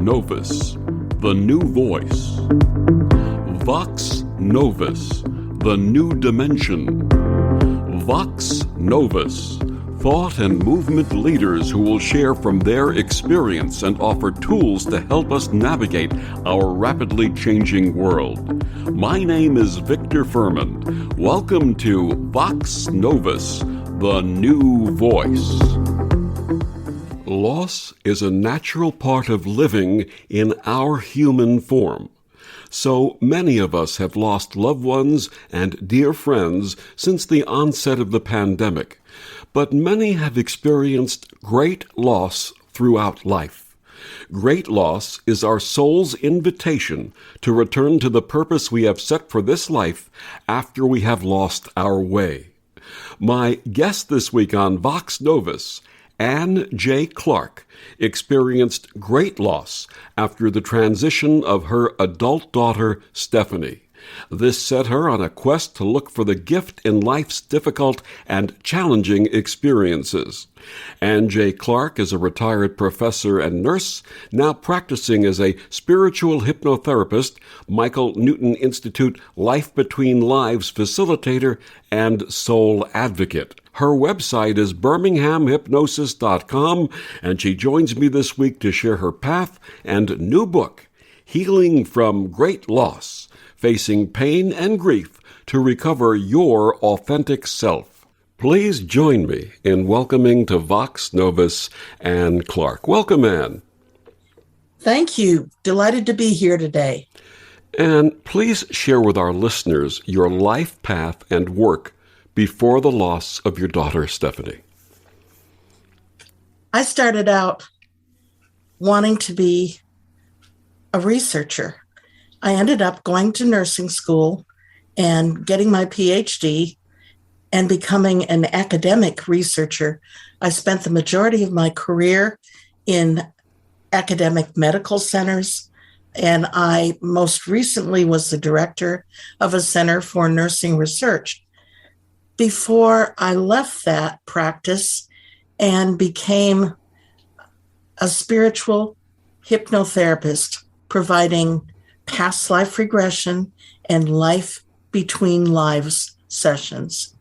Novus, the new voice. Vox Novus, the new dimension. Vox Novus, thought and movement leaders who will share from their experience and offer tools to help us navigate our rapidly changing world. My name is Victor Fuhrman. Welcome to Vox Novus, the new voice. Loss is a natural part of living in our human form. So many of us have lost loved ones and dear friends since the onset of the pandemic, but many have experienced great loss throughout life. Great loss is our soul's invitation to return to the purpose we have set for this life after we have lost our way. My guest this week on Vox Novus, Anne J. Clark, experienced great loss after the transition of her adult daughter, Stephanie. This set her on a quest to look for the gift in life's difficult and challenging experiences. Anne J. Clark is a retired professor and nurse, now practicing as a spiritual hypnotherapist, Michael Newton Institute Life Between Lives facilitator, and soul advocate. Her website is birminghamhypnosis.com, and she joins me this week to share her path and new book, Healing from Great Loss, Facing Pain and Grief to Recover Your Authentic Self. Please join me in welcoming to Vox Novus Anne Clark. Welcome, Anne. Thank you. Delighted to be here today. And please share with our listeners your life path and work before the loss of your daughter, Stephanie. I started out wanting to be a researcher. I ended up going to nursing school and getting my PhD and becoming an academic researcher. I spent the majority of my career in academic medical centers, and I most recently was the director of a center for nursing research. Before I left that practice and became a spiritual hypnotherapist, providing past life regression and life between lives sessions.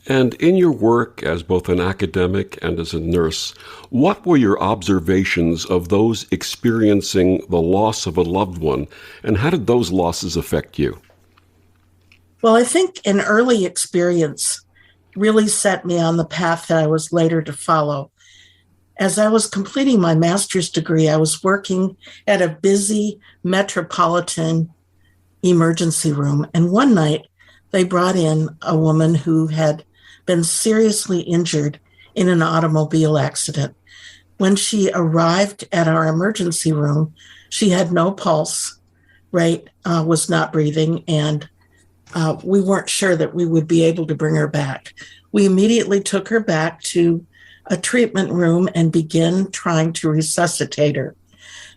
And in your work as both an academic and as a nurse, what were your observations of those experiencing the loss of a loved one, and how did those losses affect you? Well, I think an early experience really set me on the path that I was later to follow. As I was completing my master's degree, I was working at a busy metropolitan emergency room. And one night, they brought in a woman who had been seriously injured in an automobile accident. When she arrived at our emergency room, she had no pulse rate, was not breathing, and we weren't sure that we would be able to bring her back. We immediately took her back to a treatment room and began trying to resuscitate her.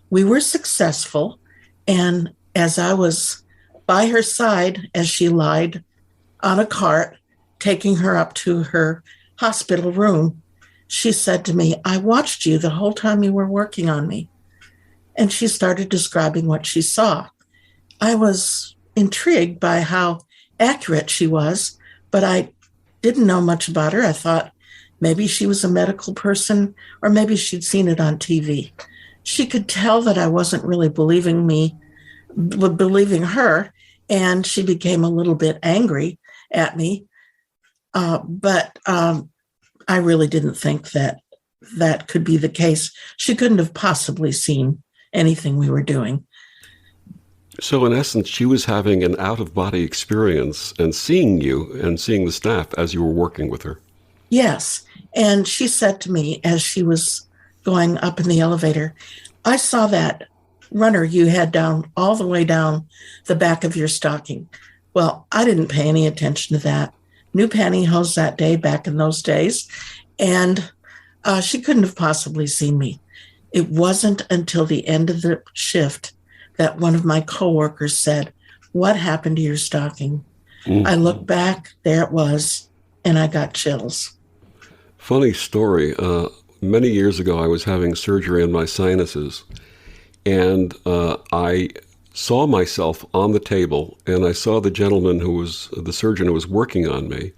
We were successful, and as I was by her side as she lied on a cart, taking her up to her hospital room, she said to me, "I watched you the whole time you were working on me." And she started describing what she saw. I was intrigued by how accurate she was, but I didn't know much about her. I thought maybe she was a medical person, or maybe she'd seen it on TV. She could tell that I wasn't really believing her, and she became a little bit angry at me. But I really didn't think that could be the case. She couldn't have possibly seen anything we were doing. So in essence, she was having an out-of-body experience and seeing you and seeing the staff as you were working with her. Yes. And she said to me as she was going up in the elevator, "I saw that runner you had down all the way down the back of your stocking." Well, I didn't pay any attention to that. New pantyhose that day back in those days. And she couldn't have possibly seen me. It wasn't until the end of the shift that one of my coworkers said, "What happened to your stocking?" Mm-hmm. I looked back, there it was, and I got chills. Funny story. Many years ago, I was having surgery on my sinuses, And I saw myself on the table, and I saw the gentleman the surgeon who was working on me,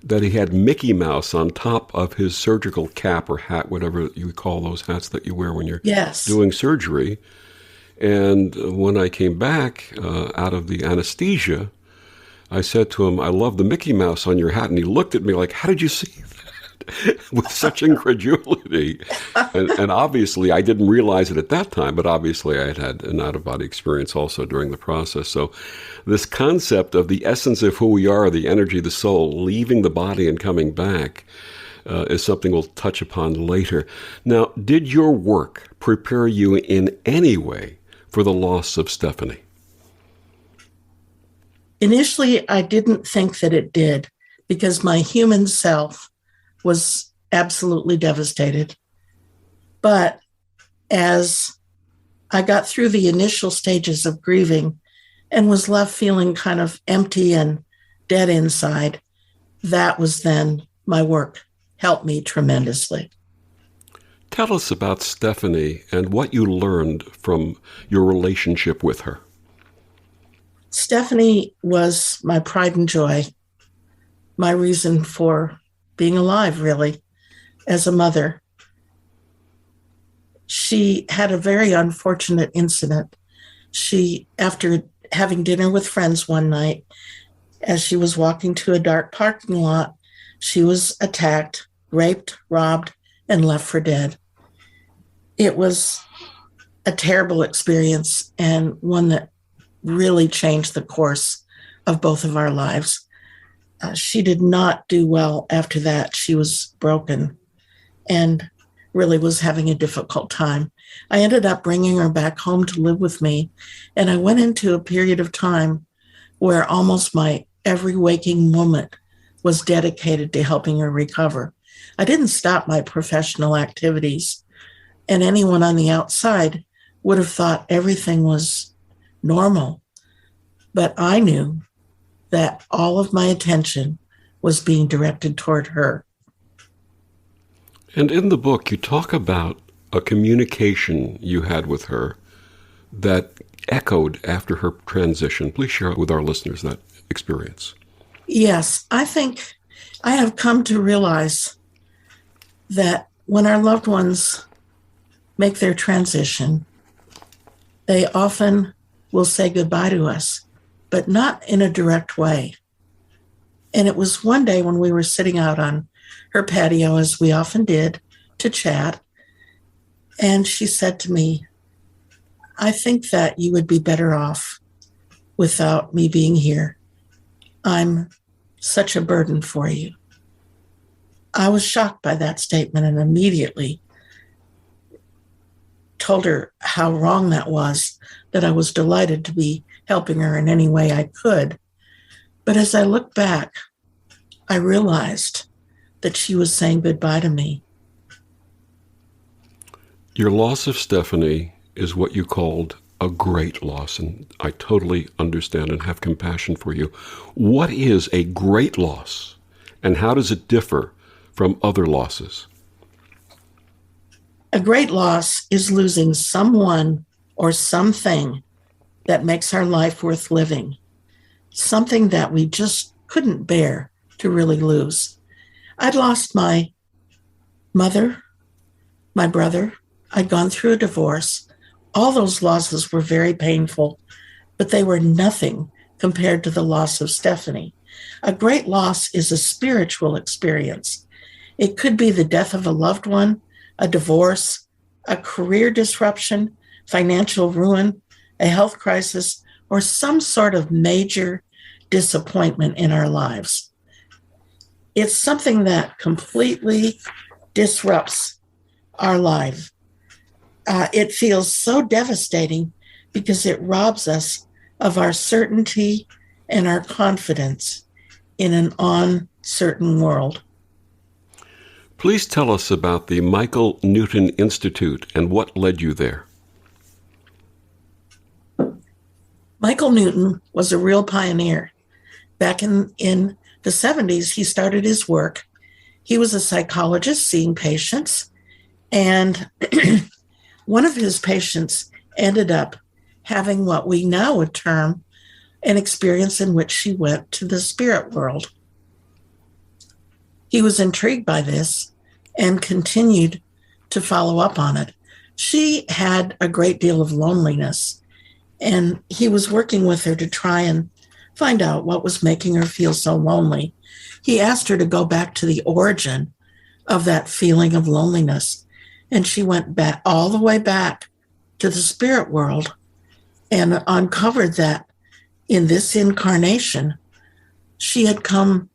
that he had Mickey Mouse on top of his surgical cap or hat, whatever you call those hats that you wear when you're Yes. doing surgery. And when I came back out of the anesthesia, I said to him, "I love the Mickey Mouse on your hat." And he looked at me like, "How did you see that?" With such incredulity. And obviously, I didn't realize it at that time, but obviously I had had an out-of-body experience also during the process. So this concept of the essence of who we are, the energy, the soul, leaving the body and coming back, is something we'll touch upon later. Now, did your work prepare you in any way for the loss of Stephanie? Initially, I didn't think that it did, because my human self was absolutely devastated. But as I got through the initial stages of grieving and was left feeling kind of empty and dead inside, that was then my work helped me tremendously. Tell us about Stephanie and what you learned from your relationship with her. Stephanie was my pride and joy, my reason for being alive, really, as a mother. She had a very unfortunate incident. She, after having dinner with friends one night, as she was walking to a dark parking lot, she was attacked, raped, robbed, and left for dead. It was a terrible experience, and one that really changed the course of both of our lives. She did not do well after that. She was broken and really was having a difficult time. I ended up bringing her back home to live with me, and I went into a period of time where almost my every waking moment was dedicated to helping her recover. I didn't stop my professional activities, and anyone on the outside would have thought everything was normal. But I knew that all of my attention was being directed toward her. And in the book, you talk about a communication you had with her that echoed after her transition. Please share with our listeners that experience. Yes, I think I have come to realize that when our loved ones make their transition, they often will say goodbye to us, but not in a direct way. And it was one day when we were sitting out on her patio, as we often did, to chat. And she said to me, "I think that you would be better off without me being here. I'm such a burden for you." I was shocked by that statement and immediately told her how wrong that was, that I was delighted to be helping her in any way I could. But as I look back, I realized that she was saying goodbye to me. Your loss of Stephanie is what you called a great loss, and I totally understand and have compassion for you. What is a great loss, and how does it differ from other losses? A great loss is losing someone or something that makes our life worth living, something that we just couldn't bear to really lose. I'd lost my mother, my brother. I'd gone through a divorce. All those losses were very painful, but they were nothing compared to the loss of Stephanie. A great loss is a spiritual experience. It could be the death of a loved one, a divorce, a career disruption, financial ruin, a health crisis, or some sort of major disappointment in our lives. It's something that completely disrupts our life. It feels so devastating because it robs us of our certainty and our confidence in an uncertain world. Please tell us about the Michael Newton Institute and what led you there. Michael Newton was a real pioneer. Back in the 70s, he started his work. He was a psychologist seeing patients, and one of his patients ended up having what we now would term an experience in which she went to the spirit world. He was intrigued by this and continued to follow up on it. She had a great deal of loneliness, and he was working with her to try and find out what was making her feel so lonely. He asked her to go back to the origin of that feeling of loneliness, and she went back all the way back to the spirit world and uncovered that in this incarnation, she had come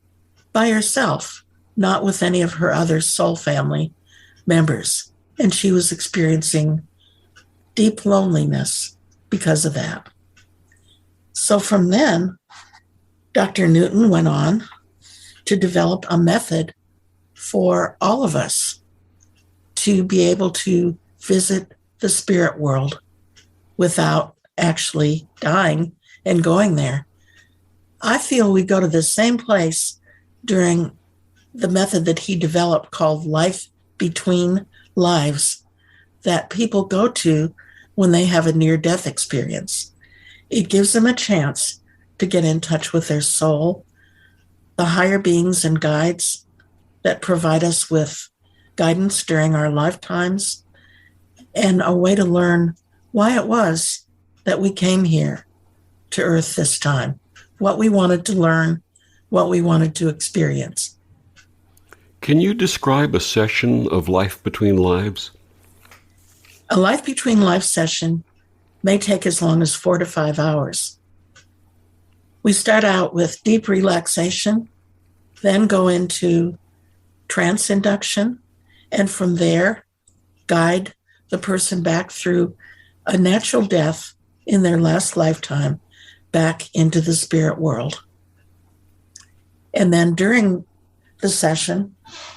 by herself, not with any of her other soul family members. And she was experiencing deep loneliness because of that. So from then, Dr. Newton went on to develop a method for all of us to be able to visit the spirit world without actually dying and going there. I feel we go to the same place during the method that he developed called life between lives that people go to when they have a near-death experience. It gives them a chance to get in touch with their soul, the higher beings and guides that provide us with guidance during our lifetimes, and a way to learn why it was that we came here to Earth this time, what we wanted to learn, what we wanted to experience. Can you describe a session of Life Between Lives? A Life Between Lives session may take as long as 4 to 5 hours. We start out with deep relaxation, then go into trance induction, and from there, guide the person back through a natural death in their last lifetime back into the spirit world. And then during the session,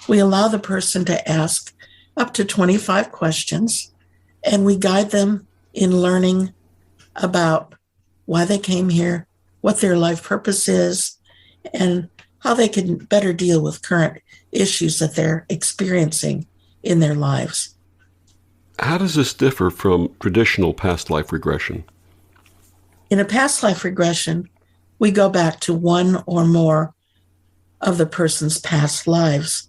we allow the person to ask up to 25 questions, and we guide them in learning about why they came here, what their life purpose is, and how they can better deal with current issues that they're experiencing in their lives. How does this differ from traditional past life regression? In a past life regression, we go back to one or more of the person's past lives,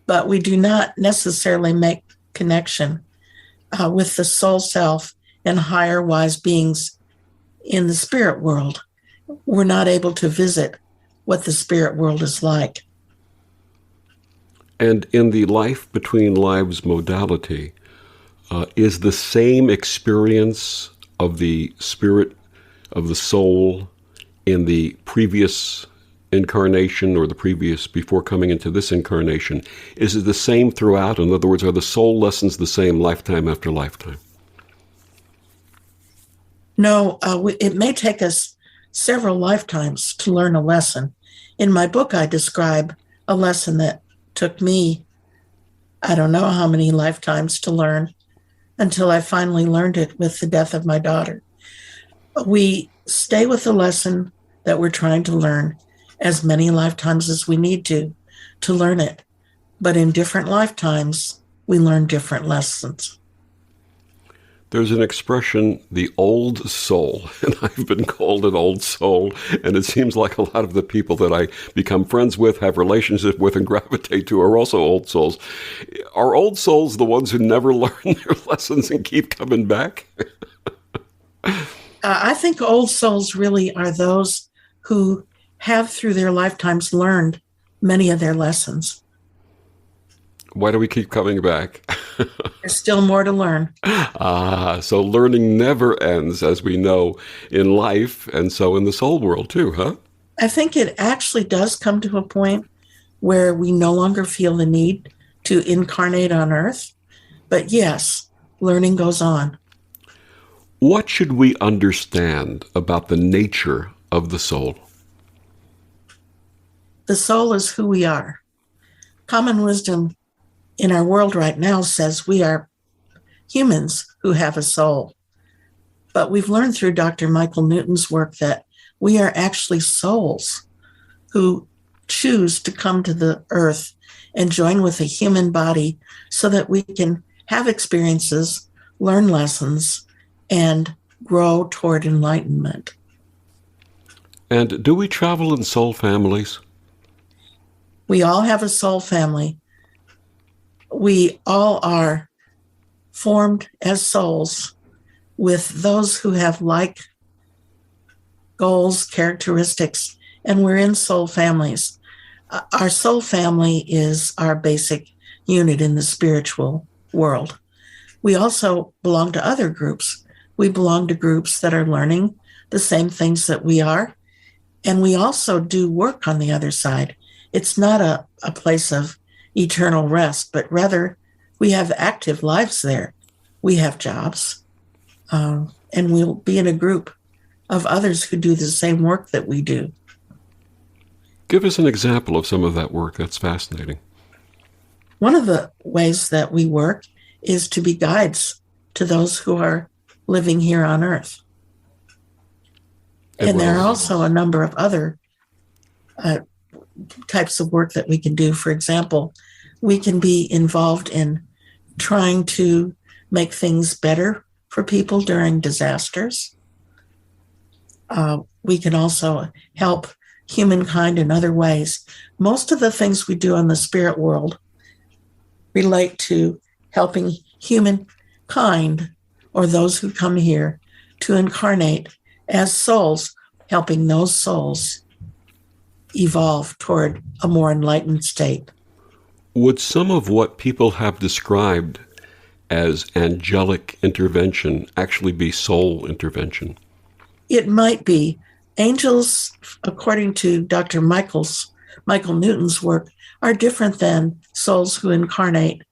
but we do not necessarily make connection with the soul self and higher wise beings in the spirit world. We're not able to visit what the spirit world is like. And in the Life Between Lives modality, is the same experience of the spirit, of the soul, in the previous incarnation or the previous, before coming into this incarnation, is it the same throughout? In other words, are the soul lessons the same lifetime after lifetime? No, it may take us several lifetimes to learn a lesson. In my book, I describe a lesson that took me, I don't know how many lifetimes to learn, until I finally learned it with the death of my daughter. We stay with the lesson that we're trying to learn as many lifetimes as we need to learn it. But in different lifetimes, we learn different lessons. There's an expression, the old soul, and I've been called an old soul, and it seems like a lot of the people that I become friends with, have relationships with, and gravitate to are also old souls. Are old souls the ones who never learn their lessons and keep coming back? I think old souls really are those who have through their lifetimes learned many of their lessons. Why do we keep coming back? There's still more to learn. So learning never ends, as we know, in life, and so in the soul world too, huh? I think it actually does come to a point where we no longer feel the need to incarnate on Earth. But yes, learning goes on. What should we understand about the nature of the soul? The soul is who we are. Common wisdom in our world right now says we are humans who have a soul. But we've learned through Dr. Michael Newton's work that we are actually souls who choose to come to the earth and join with a human body so that we can have experiences, learn lessons, and grow toward enlightenment. And do we travel in soul families? We all have a soul family. We all are formed as souls with those who have like goals, characteristics, and we're in soul families. Our soul family is our basic unit in the spiritual world. We also belong to other groups. We belong to groups that are learning the same things that we are, and we also do work on the other side. It's not a place of eternal rest, but rather we have active lives there. We have jobs, and we'll be in a group of others who do the same work that we do. Give us an example of some of that work. That's fascinating. One of the ways that we work is to be guides to those who are living here on Earth. And there are also a number of other types of work that we can do. For example, we can be involved in trying to make things better for people during disasters. We can also help humankind in other ways. Most of the things we do in the spirit world relate to helping humankind, or those who come here, to incarnate as souls, helping those souls evolve toward a more enlightened state. Would some of what people have described as angelic intervention actually be soul intervention? It might be. Angels, according to Dr. Michael Newton's work, are different than souls who incarnate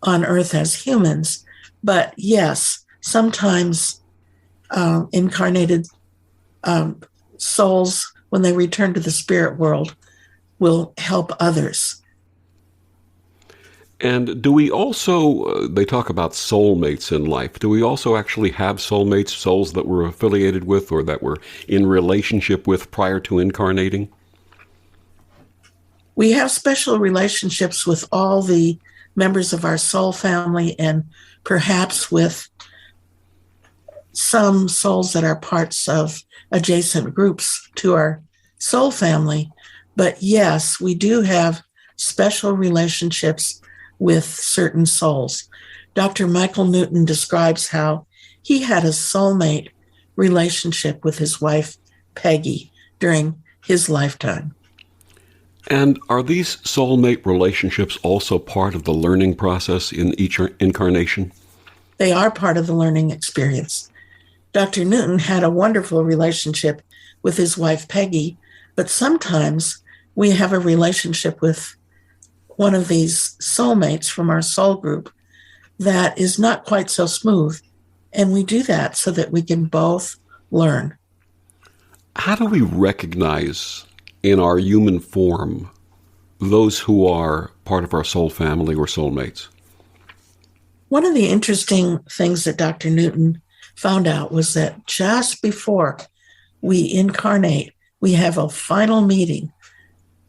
on Earth as humans. But yes, sometimes incarnated souls, when they return to the spirit world, will help others. And do we also, they talk about soulmates in life, do we also actually have soulmates, souls that we're affiliated with or that we're in relationship with prior to incarnating? We have special relationships with all the members of our soul family, and perhaps with some souls that are parts of adjacent groups to our soul family. But yes, we do have special relationships with certain souls. Dr. Michael Newton describes how he had a soulmate relationship with his wife, Peggy, during his lifetime. And are these soulmate relationships also part of the learning process in each incarnation? They are part of the learning experience. Dr. Newton had a wonderful relationship with his wife, Peggy, but sometimes we have a relationship with one of these soulmates from our soul group that is not quite so smooth. And we do that so that we can both learn. How do we recognize in our human form those who are part of our soul family or soulmates? One of the interesting things that Dr. Newton found out was that just before we incarnate, we have a final meeting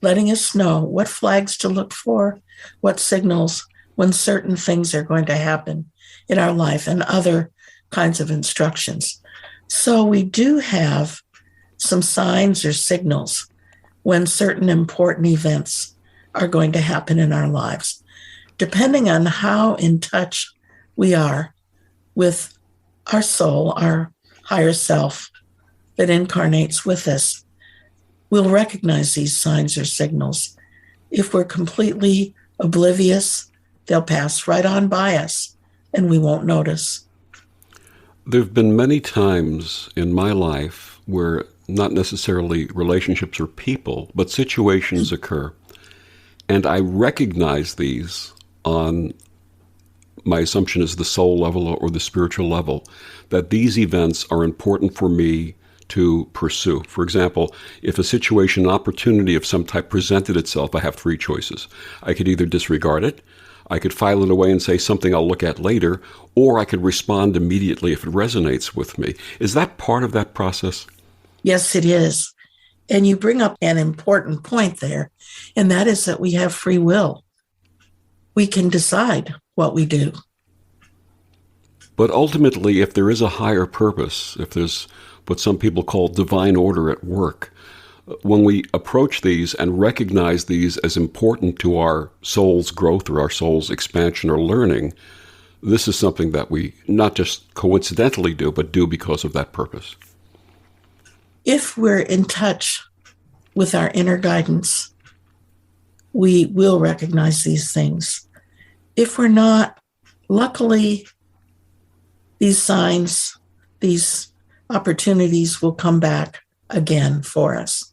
letting us know what flags to look for, what signals when certain things are going to happen in our life, and other kinds of instructions. So we do have some signs or signals when certain important events are going to happen in our lives. Depending on how in touch we are with our soul, our higher self that incarnates with us, we'll recognize these signs or signals. If we're completely oblivious, they'll pass right on by us and we won't notice. There have been many times in my life where not necessarily relationships or people, but situations occur. And I recognize these on, my assumption is the soul level or the spiritual level, that these events are important for me to pursue. For example, if a situation, an opportunity of some type presented itself, I have three choices. I could either disregard it, I could file it away and say something I'll look at later, or I could respond immediately if it resonates with me. Is that part of that process? Yes, it is. And you bring up an important point there, and that is that we have free will. We can decide what we do. But ultimately, if there is a higher purpose, if there's what some people call divine order at work, when we approach these and recognize these as important to our soul's growth or our soul's expansion or learning, this is something that we not just coincidentally do, but do because of that purpose. If we're in touch with our inner guidance, we will recognize these things. If we're not, luckily, these signs, these opportunities will come back again for us.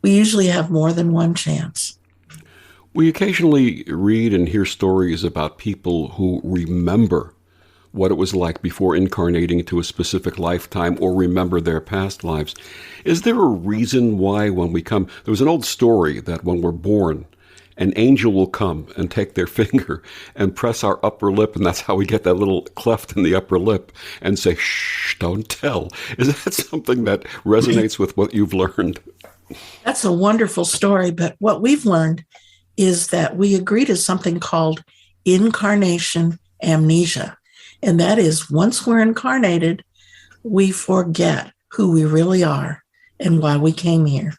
We usually have more than one chance. We occasionally read and hear stories about people who remember what it was like before incarnating into a specific lifetime or remember their past lives. Is there a reason why when we come, there was an old story that when we're born, an angel will come and take their finger and press our upper lip, and that's how we get that little cleft in the upper lip, and say, shh, don't tell. Is that something that resonates with what you've learned? That's a wonderful story, but what we've learned is that we agree to something called incarnation amnesia. And that is, once we're incarnated, we forget who we really are and why we came here.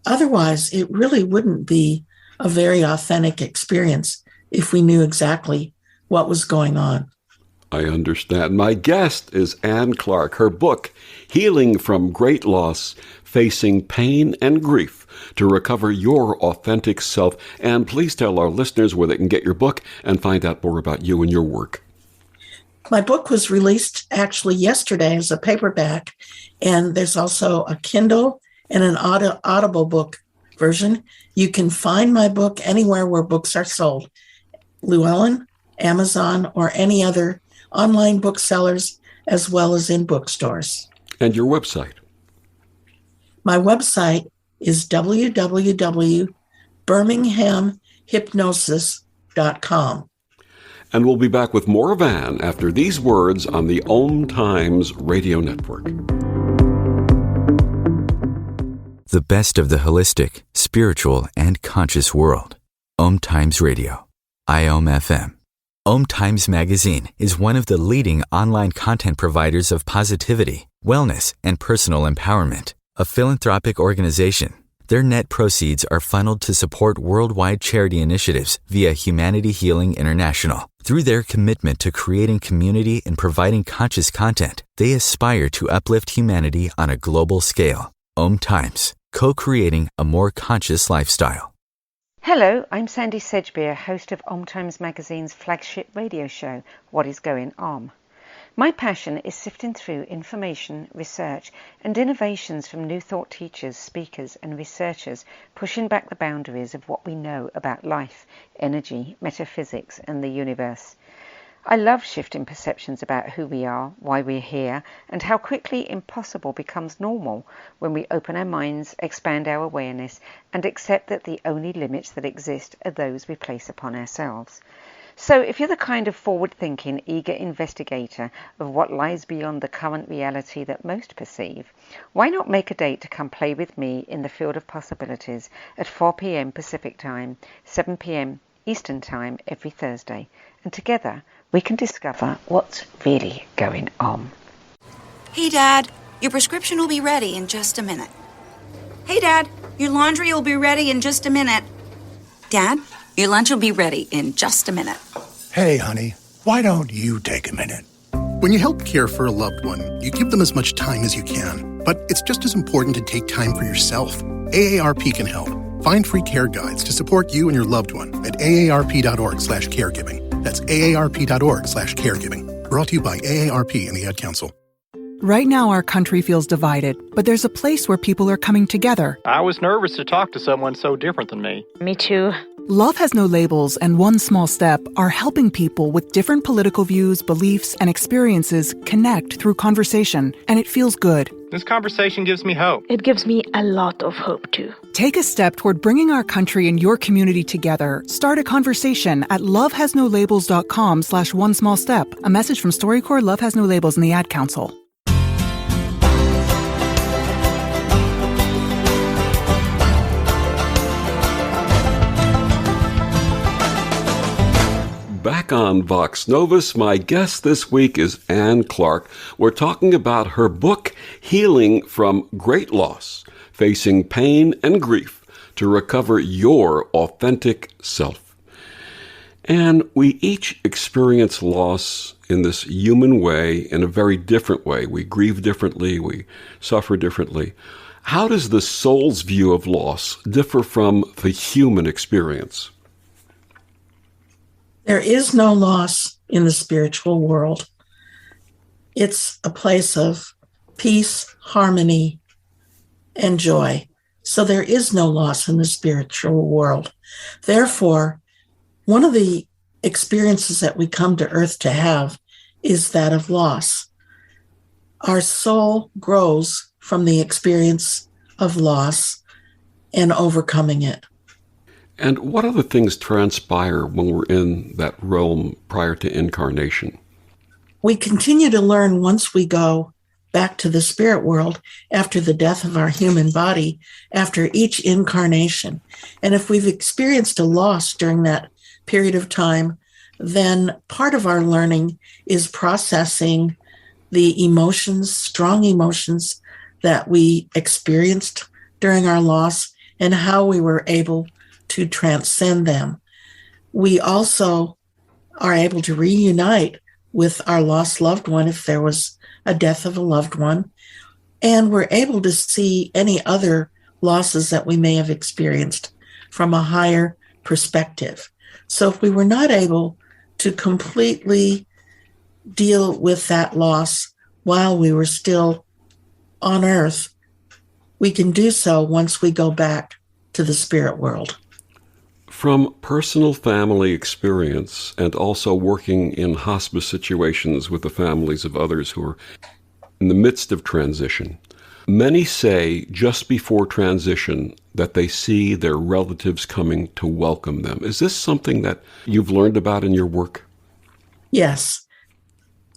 Otherwise, it really wouldn't be a very authentic experience if we knew exactly what was going on. I understand. My guest is Anne Clark. Her book, Healing from Great Loss, Facing Pain and Grief to Recover Your Authentic Self. And please tell our listeners where they can get your book and find out more about you and your work. My book was released actually yesterday as a paperback, and there's also a Kindle and an Audible book version. You can find my book anywhere where books are sold. Llewellyn, Amazon, or any other online booksellers, as well as in bookstores. And your website? My website is www.birminghamhypnosis.com. And we'll be back with more of Anne after these words on the OMTimes radio network. The best of the holistic, spiritual, and conscious world. OMTimes Radio. IOM FM. OMTimes Magazine is one of the leading online content providers of positivity, wellness, and personal empowerment. A philanthropic organization, their net proceeds are funneled to support worldwide charity initiatives via Humanity Healing International. Through their commitment to creating community and providing conscious content, they aspire to uplift humanity on a global scale. OMTimes, co-creating a more conscious lifestyle. Hello, I'm Sandy Sedgbeer, host of OMTimes Magazine's flagship radio show, What is Going On? My passion is sifting through information, research, and innovations from New Thought teachers, speakers, and researchers pushing back the boundaries of what we know about life, energy, metaphysics, and the universe. I love shifting perceptions about who we are, why we're here, and how quickly impossible becomes normal when we open our minds, expand our awareness, and accept that the only limits that exist are those we place upon ourselves. So if you're the kind of forward-thinking, eager investigator of what lies beyond the current reality that most perceive, why not make a date to come play with me in the field of possibilities at 4 p.m. Pacific Time, 7 p.m. Eastern Time every Thursday, and together we can discover what's really going on. Hey, Dad, your prescription will be ready in just a minute. Hey, Dad, your laundry will be ready in just a minute. Dad, your lunch will be ready in just a minute. Hey, honey, why don't you take a minute? When you help care for a loved one, you give them as much time as you can. But it's just as important to take time for yourself. AARP can help. Find free care guides to support you and your loved one at aarp.org/caregiving. That's aarp.org/caregiving. Brought to you by AARP and the Ad Council. Right now, our country feels divided, but there's a place where people are coming together. I was nervous to talk to someone so different than me. Me too. Love Has No Labels and One Small Step are helping people with different political views, beliefs, and experiences connect through conversation, and it feels good. This conversation gives me hope. It gives me a lot of hope, too. Take a step toward bringing our country and your community together. Start a conversation at lovehasnolabels.com/onesmallstep. A message from StoryCorps, Love Has No Labels, and the Ad Council. Back on Vox Novus, my guest this week is Anne Clark. We're talking about her book, Healing from Great Loss, Facing Pain and Grief to Recover Your Authentic Self. And we each experience loss in this human way, in a very different way. We grieve differently, we suffer differently. How does the soul's view of loss differ from the human experience? There is no loss in the spiritual world. It's a place of peace, harmony, and joy. So there is no loss in the spiritual world. Therefore, one of the experiences that we come to earth to have is that of loss. Our soul grows from the experience of loss and overcoming it. And what other things transpire when we're in that realm prior to incarnation? We continue to learn once we go back to the spirit world after the death of our human body, after each incarnation. And if we've experienced a loss during that period of time, then part of our learning is processing the emotions, strong emotions that we experienced during our loss and how we were able to transcend them. We also are able to reunite with our lost loved one if there was a death of a loved one, and we're able to see any other losses that we may have experienced from a higher perspective. So if we were not able to completely deal with that loss while we were still on earth, we can do so once we go back to the spirit world. From personal family experience and also working in hospice situations with the families of others who are in the midst of transition, many say just before transition that they see their relatives coming to welcome them. Is this something that you've learned about in your work? Yes.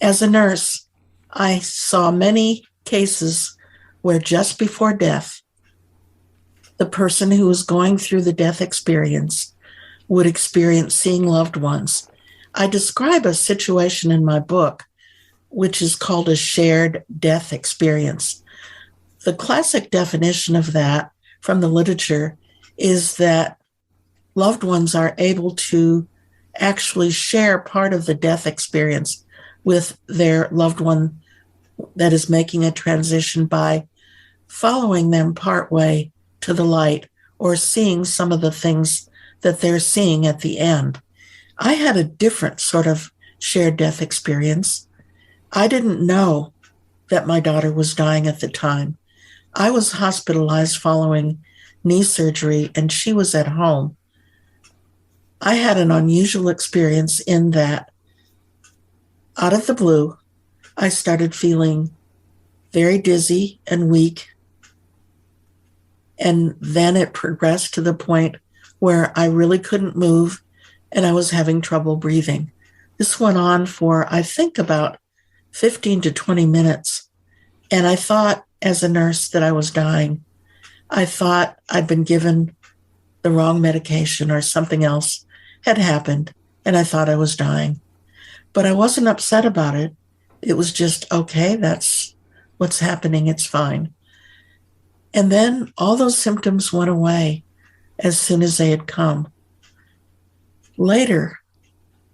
As a nurse, I saw many cases where just before death, the person who was going through the death experience would experience seeing loved ones. I describe a situation in my book, which is called a shared death experience. The classic definition of that from the literature is that loved ones are able to actually share part of the death experience with their loved one that is making a transition by following them partway to the light or seeing some of the things that they're seeing at the end. I had a different sort of shared death experience. I didn't know that my daughter was dying at the time. I was hospitalized following knee surgery, and she was at home. I had an unusual experience in that, out of the blue, I started feeling very dizzy and weak. And then it progressed to the point where I really couldn't move and I was having trouble breathing. This went on for, I think, about 15 to 20 minutes. And I thought as a nurse that I was dying. I thought I'd been given the wrong medication or something else had happened, and I thought I was dying. But I wasn't upset about it. It was just, okay, that's what's happening. It's fine. And then all those symptoms went away as soon as they had come. Later,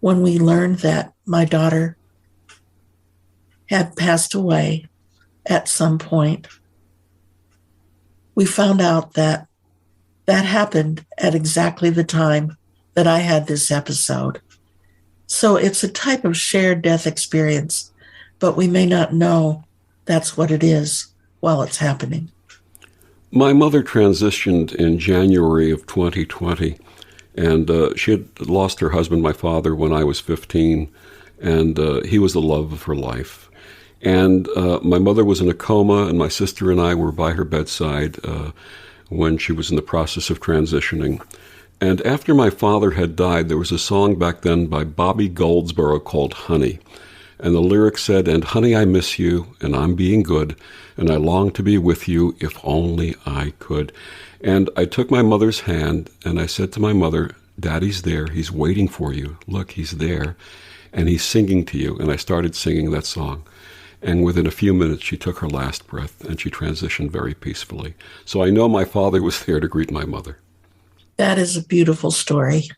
when we learned that my daughter had passed away at some point, we found out that that happened at exactly the time that I had this episode. So it's a type of shared death experience, but we may not know that's what it is while it's happening. My mother transitioned in January of 2020, and she had lost her husband, my father, when I was 15, and he was the love of her life. And my mother was in a coma, and my sister and I were by her bedside when she was in the process of transitioning. And after my father had died, there was a song back then by Bobby Goldsboro called Honey. And the lyrics said, "And honey, I miss you, and I'm being good, and I long to be with you if only I could." And I took my mother's hand, and I said to my mother, Daddy's there. He's waiting for you. Look, he's there. And he's singing to you. And I started singing that song. And within a few minutes, she took her last breath and she transitioned very peacefully. So I know my father was there to greet my mother. That is a beautiful story.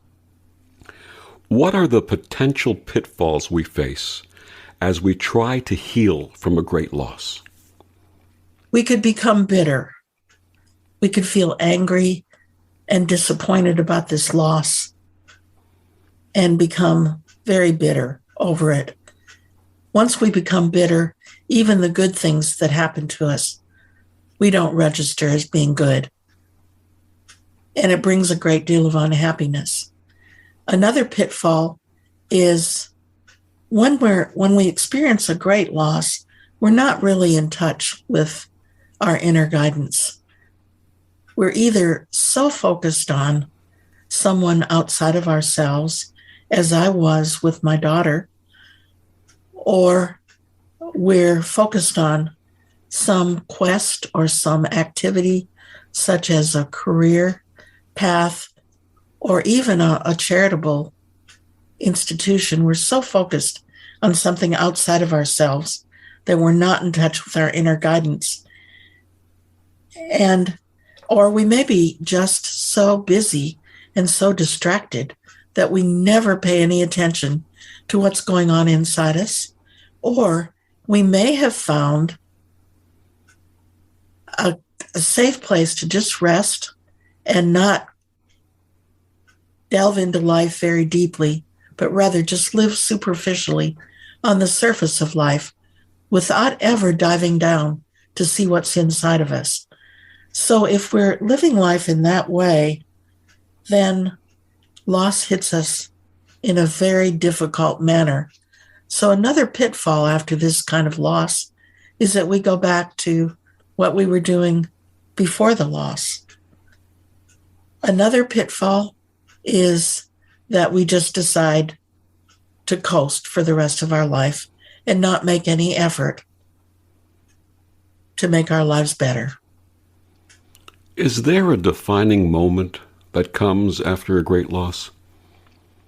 What are the potential pitfalls we face as we try to heal from a great loss? We could become bitter. We could feel angry and disappointed about this loss and become very bitter over it. Once we become bitter, even the good things that happen to us, we don't register as being good. And it brings a great deal of unhappiness. Another pitfall is when we experience a great loss, we're not really in touch with our inner guidance. We're either so focused on someone outside of ourselves, as I was with my daughter, or we're focused on some quest or some activity, such as a career path or even a charitable institution. We're so focused on something outside of ourselves that we're not in touch with our inner guidance. Or we may be just so busy and so distracted that we never pay any attention to what's going on inside us. Or we may have found a safe place to just rest and not delve into life very deeply, but rather just live superficially on the surface of life without ever diving down to see what's inside of us. So if we're living life in that way, then loss hits us in a very difficult manner. So another pitfall after this kind of loss is that we go back to what we were doing before the loss. Another pitfall is that we just decide to coast for the rest of our life and not make any effort to make our lives better. Is there a defining moment that comes after a great loss?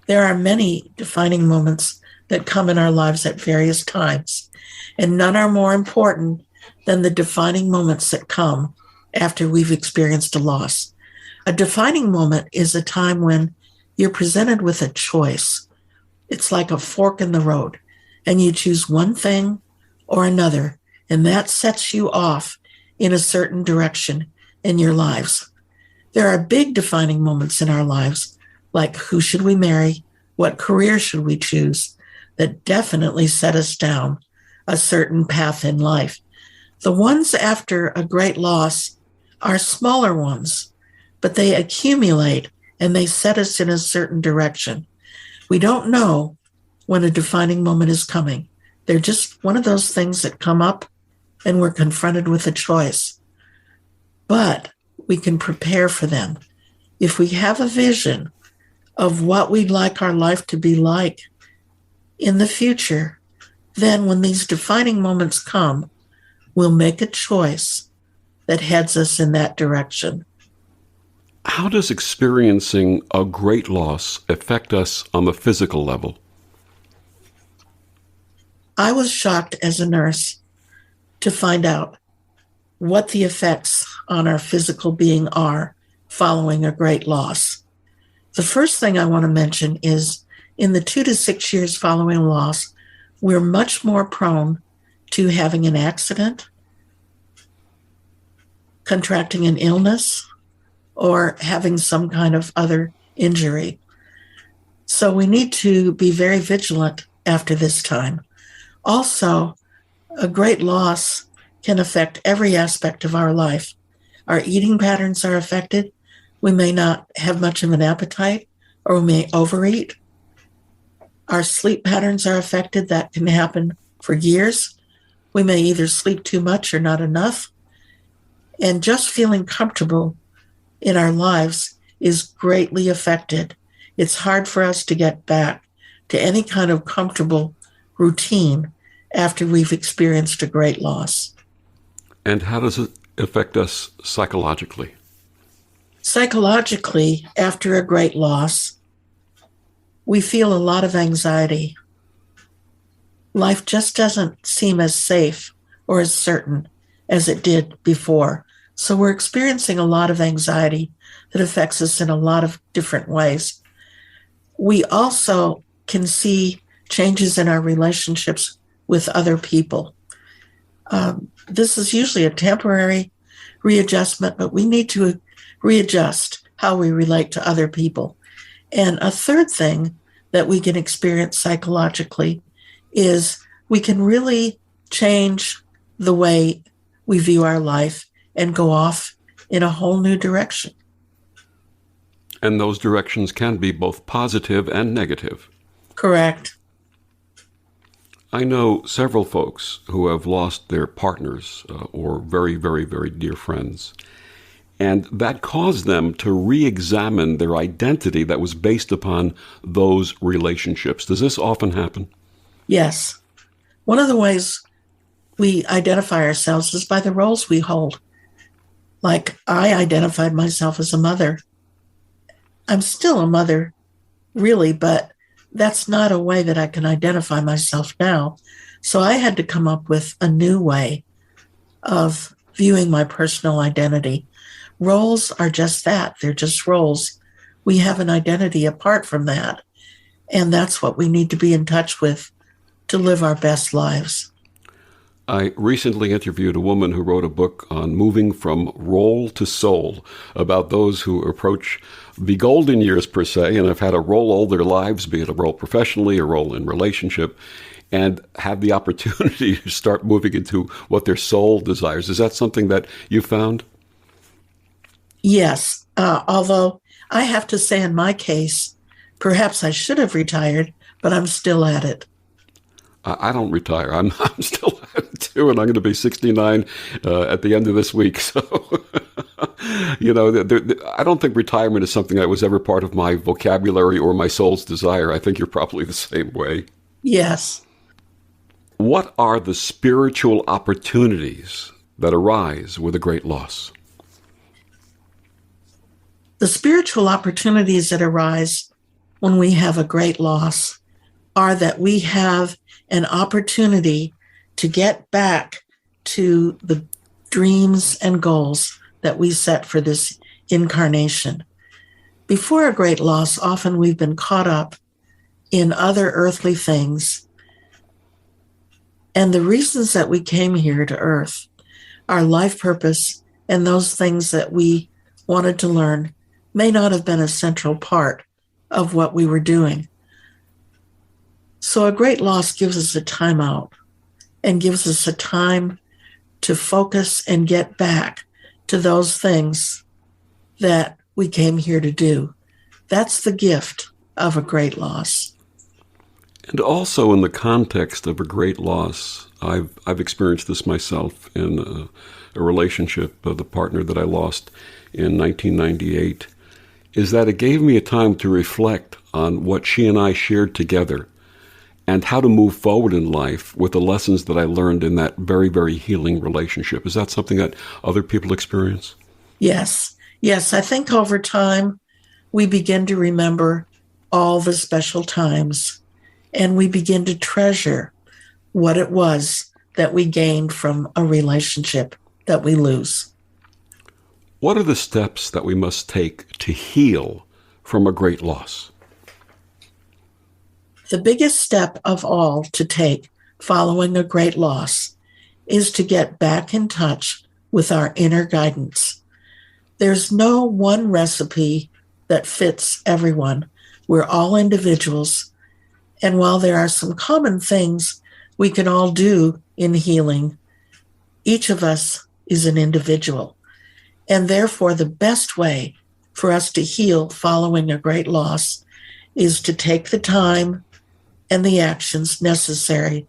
There are many defining moments that come in our lives at various times, and none are more important than the defining moments that come after we've experienced a loss. A defining moment is a time when you're presented with a choice. It's like a fork in the road, and you choose one thing or another, and that sets you off in a certain direction in your lives. There are big defining moments in our lives, like who should we marry, what career should we choose, that definitely set us down a certain path in life. The ones after a great loss are smaller ones, but they accumulate and they set us in a certain direction. We don't know when a defining moment is coming. They're just one of those things that come up and we're confronted with a choice. But we can prepare for them. If we have a vision of what we'd like our life to be like in the future, then when these defining moments come, we'll make a choice that heads us in that direction. How does experiencing a great loss affect us on the physical level? I was shocked as a nurse to find out what the effects on our physical being are following a great loss. The first thing I want to mention is in the 2 to 6 years following a loss, we're much more prone to having an accident, contracting an illness, or having some kind of other injury. So we need to be very vigilant after this time. Also, a great loss can affect every aspect of our life. Our eating patterns are affected. We may not have much of an appetite, or we may overeat. Our sleep patterns are affected. That can happen for years. We may either sleep too much or not enough. And just feeling comfortable in our lives is greatly affected. It's hard for us to get back to any kind of comfortable routine after we've experienced a great loss. And how does it affect us psychologically? Psychologically, after a great loss, we feel a lot of anxiety. Life just doesn't seem as safe or as certain as it did before. So we're experiencing a lot of anxiety that affects us in a lot of different ways. We also can see changes in our relationships with other people. This is usually a temporary readjustment, but we need to readjust how we relate to other people. And a third thing that we can experience psychologically is we can really change the way we view our life and go off in a whole new direction. And those directions can be both positive and negative. Correct. I know several folks who have lost their partners or very, very, very dear friends. And that caused them to re-examine their identity that was based upon those relationships. Does this often happen? Yes. One of the ways we identify ourselves is by the roles we hold. Like, I identified myself as a mother. I'm still a mother, really, but that's not a way that I can identify myself now. So I had to come up with a new way of viewing my personal identity. Roles are just that. They're just roles. We have an identity apart from that. And that's what we need to be in touch with to live our best lives. I recently interviewed a woman who wrote a book on moving from role to soul, about those who approach the golden years, per se, and have had a role all their lives, be it a role professionally, a role in relationship, and have the opportunity to start moving into what their soul desires. Is that something that you found? Yes, although I have to say in my case, perhaps I should have retired, but I'm still at it. I don't retire. I'm still at it too, and I'm going to be 69 at the end of this week. So, I don't think retirement is something that was ever part of my vocabulary or my soul's desire. I think you're probably the same way. Yes. What are the spiritual opportunities that arise with a great loss? The spiritual opportunities that arise when we have a great loss are that we have an opportunity to get back to the dreams and goals that we set for this incarnation. Before a great loss, often we've been caught up in other earthly things. And the reasons that we came here to earth, our life purpose, and those things that we wanted to learn may not have been a central part of what we were doing. So a great loss gives us a time out and gives us a time to focus and get back to those things that we came here to do. That's the gift of a great loss. And also in the context of a great loss, I've experienced this myself in a relationship, the partner that I lost in 1998, is that it gave me a time to reflect on what she and I shared together and how to move forward in life with the lessons that I learned in that very, very healing relationship. Is that something that other people experience? Yes. Yes, I think over time, we begin to remember all the special times, and we begin to treasure what it was that we gained from a relationship that we lose. What are the steps that we must take to heal from a great loss? The biggest step of all to take following a great loss is to get back in touch with our inner guidance. There's no one recipe that fits everyone. We're all individuals. And while there are some common things we can all do in healing, each of us is an individual. And therefore, the best way for us to heal following a great loss is to take the time and the actions necessary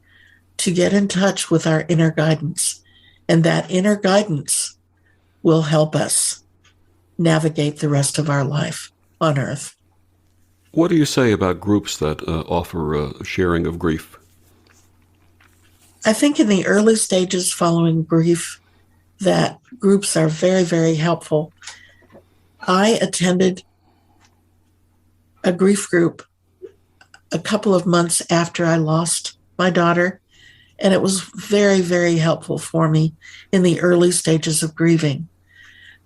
to get in touch with our inner guidance. And that inner guidance will help us navigate the rest of our life on Earth. What do you say about groups that offer sharing of grief? I think in the early stages following grief, that groups are very, very helpful. I attended a grief group a couple of months after I lost my daughter, and it was very, very helpful for me in the early stages of grieving.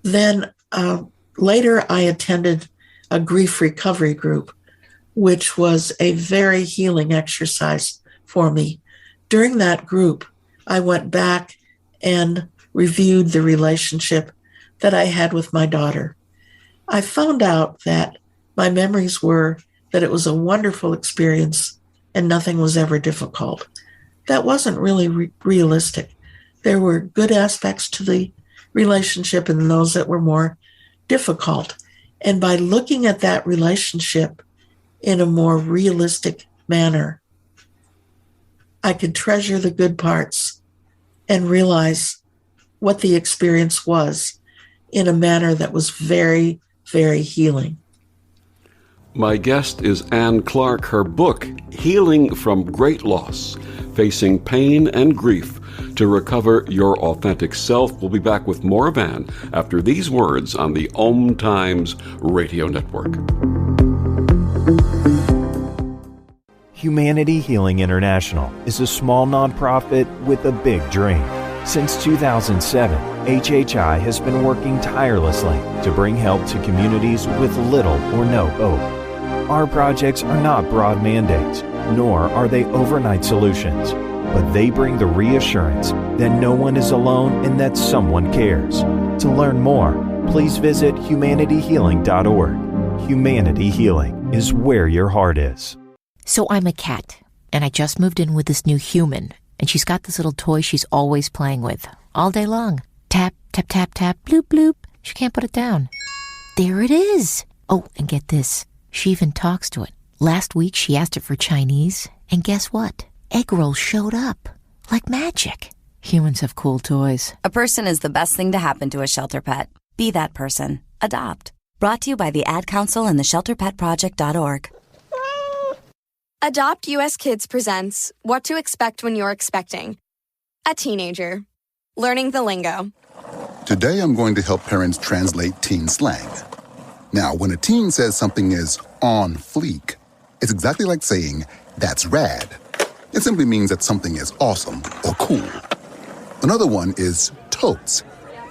Then later I attended a grief recovery group, which was a very healing exercise for me. During that group, I went back and reviewed the relationship that I had with my daughter. I found out that my memories were that it was a wonderful experience and nothing was ever difficult. That wasn't really realistic. There were good aspects to the relationship and those that were more difficult. And by looking at that relationship in a more realistic manner, I could treasure the good parts and realize what the experience was in a manner that was very, very healing. My guest is Anne Clark. Her book, Healing from Great Loss, Facing Pain and Grief to Recover Your Authentic Self. We'll be back with more of Anne after these words on the OMTimes Radio Network. Humanity Healing International is a small nonprofit with a big dream. Since 2007, HHI has been working tirelessly to bring help to communities with little or no hope. Our projects are not broad mandates, nor are they overnight solutions, but they bring the reassurance that no one is alone and that someone cares. To learn more, please visit humanityhealing.org. Humanity Healing is where your heart is. So I'm a cat, and I just moved in with this new human, and she's got this little toy she's always playing with, all day long. Tap, tap, tap, tap, bloop, bloop. She can't put it down. There it is. Oh, and get this. She even talks to it. Last week, she asked it for Chinese, and guess what? Egg rolls showed up. Like magic. Humans have cool toys. A person is the best thing to happen to a shelter pet. Be that person. Adopt. Brought to you by the Ad Council and the ShelterPetProject.org. Adopt US Kids presents What to Expect When You're Expecting. A teenager. Learning the lingo. Today I'm going to help parents translate teen slang. Now, when a teen says something is on fleek, it's exactly like saying, that's rad. It simply means that something is awesome or cool. Another one is totes.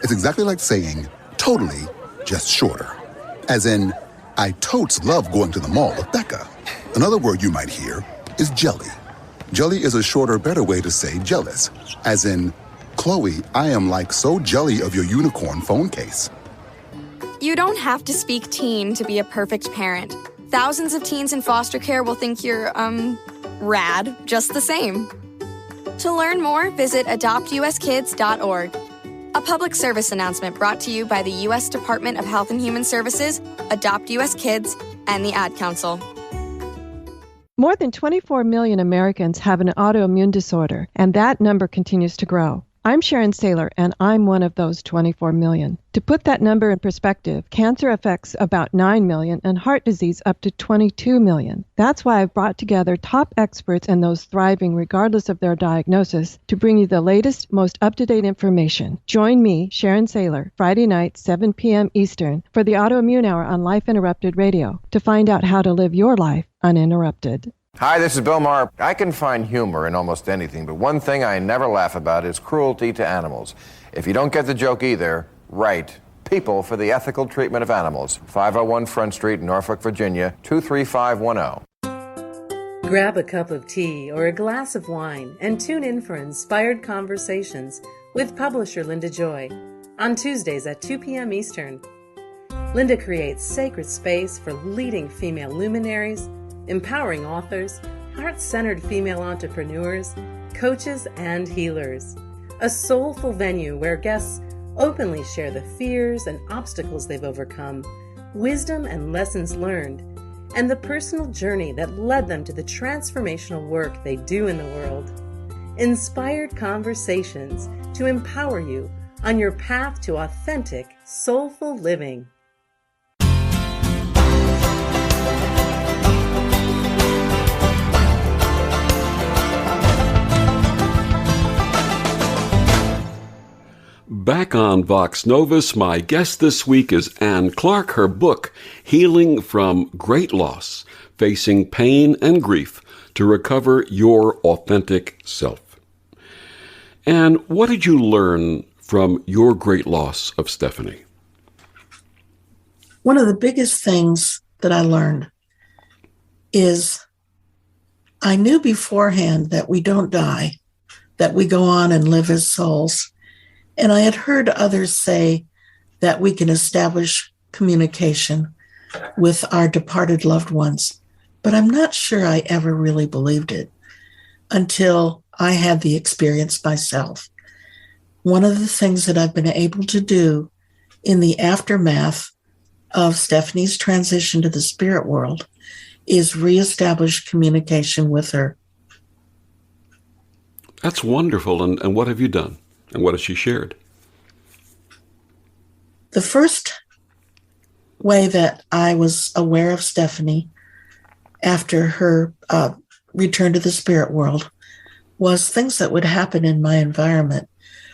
It's exactly like saying, totally, just shorter. As in, I totes love going to the mall with Becca. Another word you might hear is jelly. Jelly is a shorter, better way to say jealous. As in, Chloe, I am like so jelly of your unicorn phone case. You don't have to speak teen to be a perfect parent. Thousands of teens in foster care will think you're, rad, just the same. To learn more, visit adoptuskids.org. A public service announcement brought to you by the U.S. Department of Health and Human Services, Adopt U.S. Kids, and the Ad Council. More than 24 million Americans have an autoimmune disorder, and that number continues to grow. I'm Sharon Saylor, and I'm one of those 24 million. To put that number in perspective, cancer affects about 9 million and heart disease up to 22 million. That's why I've brought together top experts and those thriving regardless of their diagnosis to bring you the latest, most up-to-date information. Join me, Sharon Saylor, Friday night, 7 p.m. Eastern, for the Autoimmune Hour on Life Interrupted Radio to find out how to live your life uninterrupted. Hi, this is Bill Maher. I can find humor in almost anything, but one thing I never laugh about is cruelty to animals. If you don't get the joke either, write People for the Ethical Treatment of Animals, 501 Front Street, Norfolk, Virginia, 23510. Grab a cup of tea or a glass of wine and tune in for Inspired Conversations with publisher Linda Joy on Tuesdays at 2 p.m. Eastern. Linda creates sacred space for leading female luminaries, empowering authors, heart-centered female entrepreneurs, coaches, and healers. A soulful venue where guests openly share the fears and obstacles they've overcome, wisdom and lessons learned, and the personal journey that led them to the transformational work they do in the world. Inspired Conversations to empower you on your path to authentic, soulful living. Back on Vox Novus, my guest this week is Anne Clark. Her book, Healing from Great Loss, facing pain and grief to recover your authentic self. And what did you learn from your great loss of Stephanie? One of the biggest things that I learned is I knew beforehand that we don't die, that we go on and live as souls. And I had heard others say that we can establish communication with our departed loved ones. But I'm not sure I ever really believed it until I had the experience myself. One of the things that I've been able to do in the aftermath of Stephanie's transition to the spirit world is reestablish communication with her. That's wonderful. And what have you done? And what has she shared? The first way that I was aware of Stephanie after her return to the spirit world was things that would happen in my environment.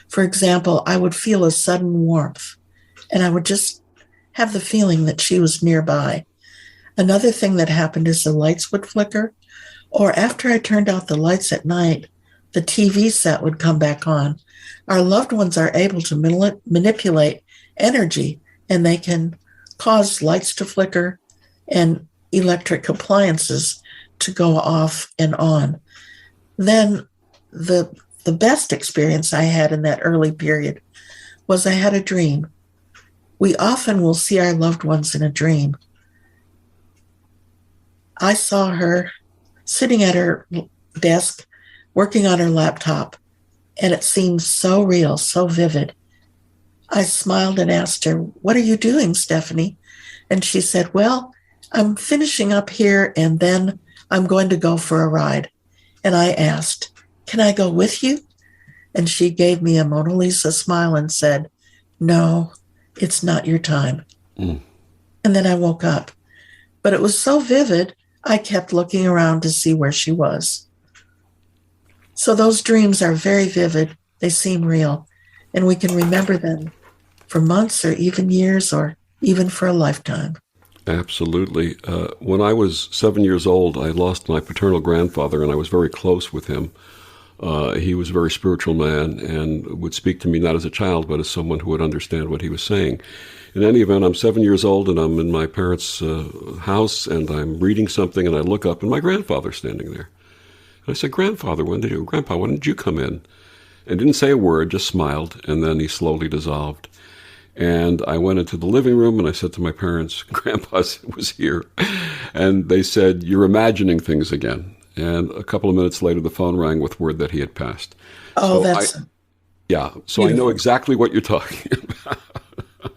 For example, I would feel a sudden warmth, and I would just have the feeling that she was nearby. Another thing that happened is the lights would flicker, or after I turned out the lights at night, the TV set would come back on. Our loved ones are able to manipulate energy, and they can cause lights to flicker and electric appliances to go off and on. Then the best experience I had in that early period was I had a dream. We often will see our loved ones in a dream. I saw her sitting at her desk, working on her laptop, and it seemed so real, so vivid. I smiled and asked her, "What are you doing, Stephanie?" And she said, "Well, I'm finishing up here, and then I'm going to go for a ride." And I asked, "Can I go with you?" And she gave me a Mona Lisa smile and said, "No, it's not your time." And then I woke up. But it was so vivid, I kept looking around to see where she was. So those dreams are very vivid. They seem real. And we can remember them for months or even years or even for a lifetime. Absolutely. When I was 7 years old, I lost my paternal grandfather, and I was very close with him. He was a very spiritual man and would speak to me not as a child, but as someone who would understand what he was saying. In any event, I'm 7 years old, and I'm in my parents' house, and I'm reading something, and I look up, and my grandfather's standing there. And I said, Grandpa, when did you come in? And didn't say a word, just smiled, and then he slowly dissolved. And I went into the living room, and I said to my parents, Grandpa was here. And they said, "You're imagining things again." And a couple of minutes later, the phone rang with word that he had passed. Oh, so that's So beautiful. I know exactly what you're talking about.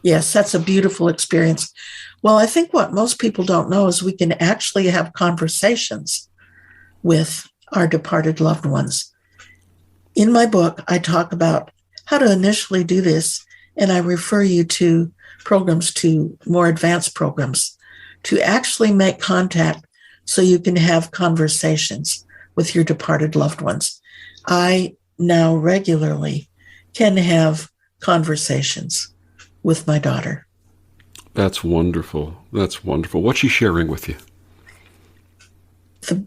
Yes, that's a beautiful experience. Well, I think what most people don't know is we can actually have conversations with our departed loved ones. In my book, I talk about how to initially do this, and I refer you to programs, to more advanced programs, to actually make contact so you can have conversations with your departed loved ones. I now regularly can have conversations with my daughter. That's wonderful. That's wonderful. What's she sharing with you?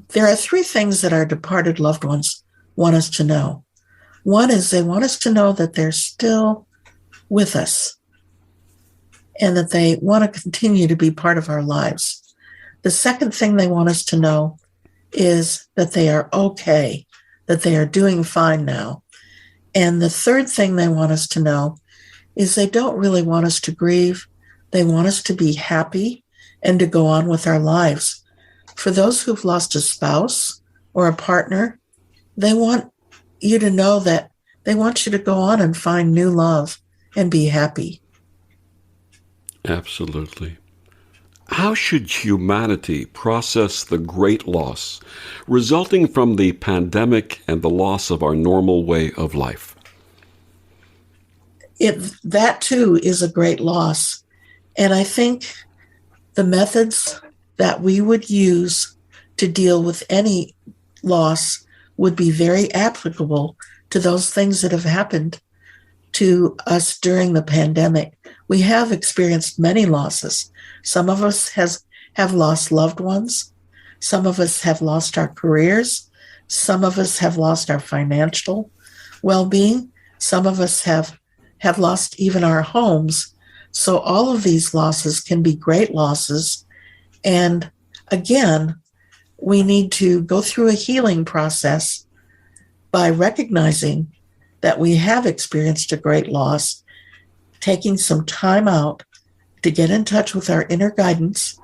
There are three things that our departed loved ones want us to know. One is they want us to know that they're still with us and that they want to continue to be part of our lives. The second thing they want us to know is that they are okay, that they are doing fine now. And the third thing they want us to know is they don't really want us to grieve. They want us to be happy and to go on with our lives. For those who've lost a spouse or a partner, they want you to know that they want you to go on and find new love and be happy. Absolutely. How should humanity process the great loss resulting from the pandemic and the loss of our normal way of life? That too is a great loss. And I think the methods that we would use to deal with any loss would be very applicable to those things that have happened to us during the pandemic. We have experienced many losses. Some of us have lost loved ones. Some of us have lost our careers. Some of us have lost our financial well-being. Some of us have lost even our homes. So all of these losses can be great losses. And again, we need to go through a healing process by recognizing that we have experienced a great loss, taking some time out to get in touch with our inner guidance,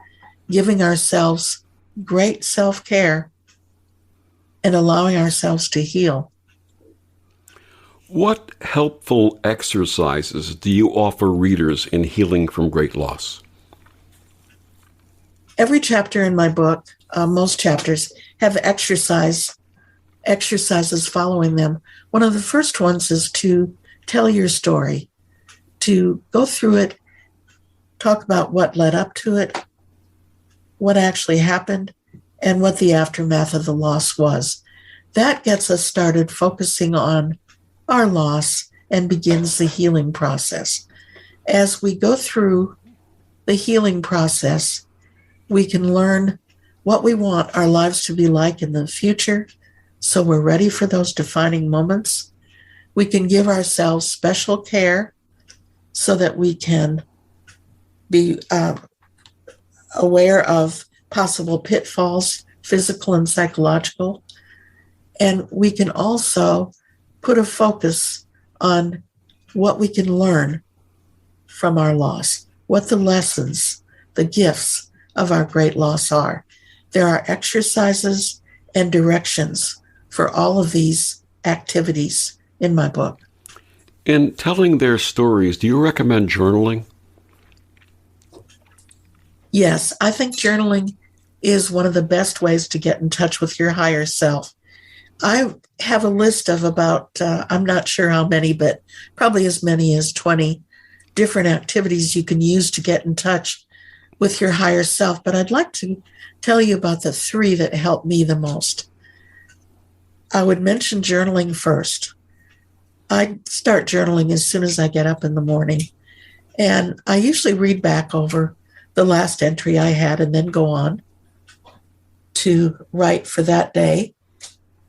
giving ourselves great self-care, and allowing ourselves to heal. What helpful exercises do you offer readers in healing from great loss? Every chapter in my book, most chapters, have exercises following them. One of the first ones is to tell your story, to go through it, talk about what led up to it, what actually happened, and what the aftermath of the loss was. That gets us started focusing on our loss and begins the healing process. As we go through the healing process, we can learn what we want our lives to be like in the future, so we're ready for those defining moments. We can give ourselves special care so that we can be aware of possible pitfalls, physical and psychological. And we can also put a focus on what we can learn from our loss, what the lessons, the gifts of our great loss are. There are exercises and directions for all of these activities in my book. In telling their stories, do you recommend journaling? Yes, I think journaling is one of the best ways to get in touch with your higher self. I have a list of about, I'm not sure how many, but probably as many as 20 different activities you can use to get in touch with your higher self. But I'd like to tell you about the 3 that helped me the most. I would mention journaling first. I start journaling as soon as I get up in the morning. And I usually read back over the last entry I had and then go on to write for that day.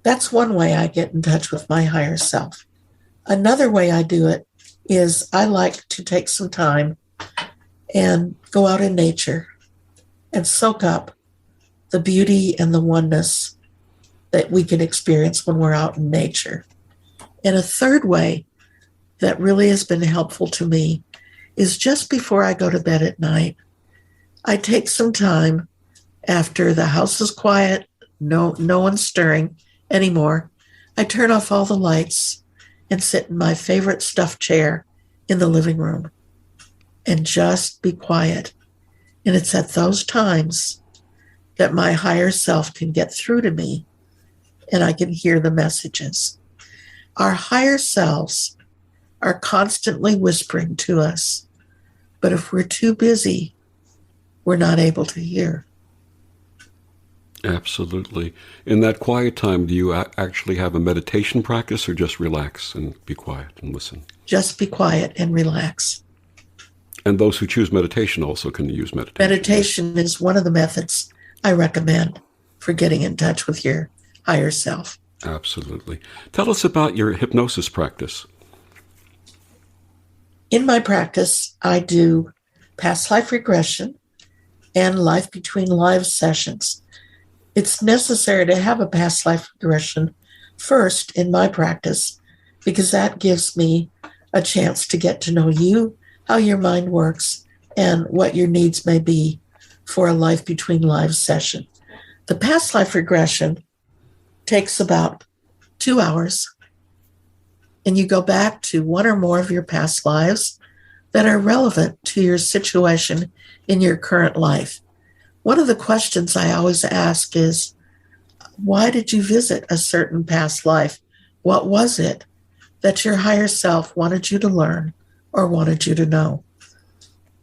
That's one way I get in touch with my higher self. Another way I do it is I like to take some time and go out in nature and soak up the beauty and the oneness that we can experience when we're out in nature. And a third way that really has been helpful to me is just before I go to bed at night, I take some time after the house is quiet, no one's stirring anymore. I turn off all the lights and sit in my favorite stuffed chair in the living room and just be quiet. And it's at those times that my higher self can get through to me and I can hear the messages. Our higher selves are constantly whispering to us, but if we're too busy, we're not able to hear. Absolutely. In that quiet time, do you actually have a meditation practice or just relax and be quiet and listen? Just be quiet and relax. And those who choose meditation also can use meditation. Meditation is one of the methods I recommend for getting in touch with your higher self. Absolutely. Tell us about your hypnosis practice. In my practice, I do past life regression and life between lives sessions. It's necessary to have a past life regression first in my practice because that gives me a chance to get to know you, how your mind works, and what your needs may be for a life between lives session. The past life regression takes about 2 hours, and you go back to one or more of your past lives that are relevant to your situation in your current life. One of the questions I always ask is, why did you visit a certain past life? What was it that your higher self wanted you to learn or wanted you to know?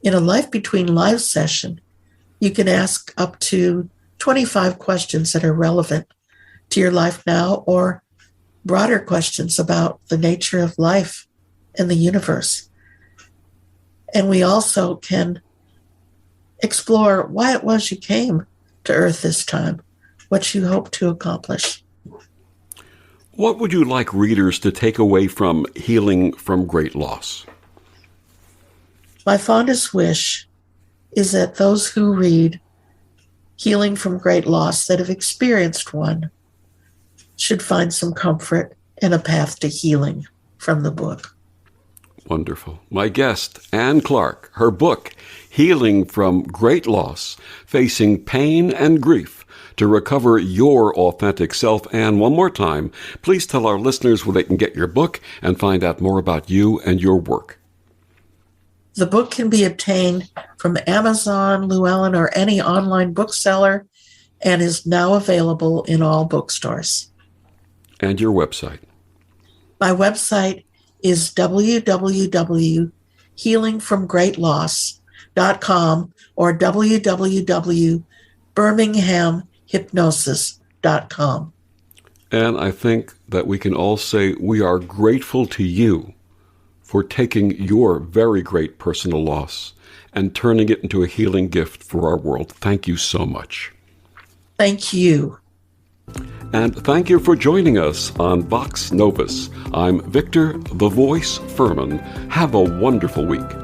In a life between lives session, you can ask up to 25 questions that are relevant to your life now or broader questions about the nature of life and the universe. And we also can explore why it was you came to Earth this time. what you hope to accomplish. What would you like readers to take away from Healing from Great Loss? My fondest wish is that those who read Healing from Great Loss that have experienced one should find some comfort and a path to healing from the book. Wonderful. My guest, Anne Clark, her book, Healing from Great Loss, Facing Pain and Grief to Recover Your Authentic Self. Anne, one more time, please tell our listeners where they can get your book and find out more about you and your work. The book can be obtained from Amazon, Llewellyn, or any online bookseller and is now available in all bookstores. And your website? My website is www.healingfromgreatloss.com or www.birminghamhypnosis.com. And I think that we can all say we are grateful to you for taking your very great personal loss and turning it into a healing gift for our world. Thank you so much. Thank you. And thank you for joining us on Vox Novus. I'm Victor, the Voice Fuhrman. Have a wonderful week.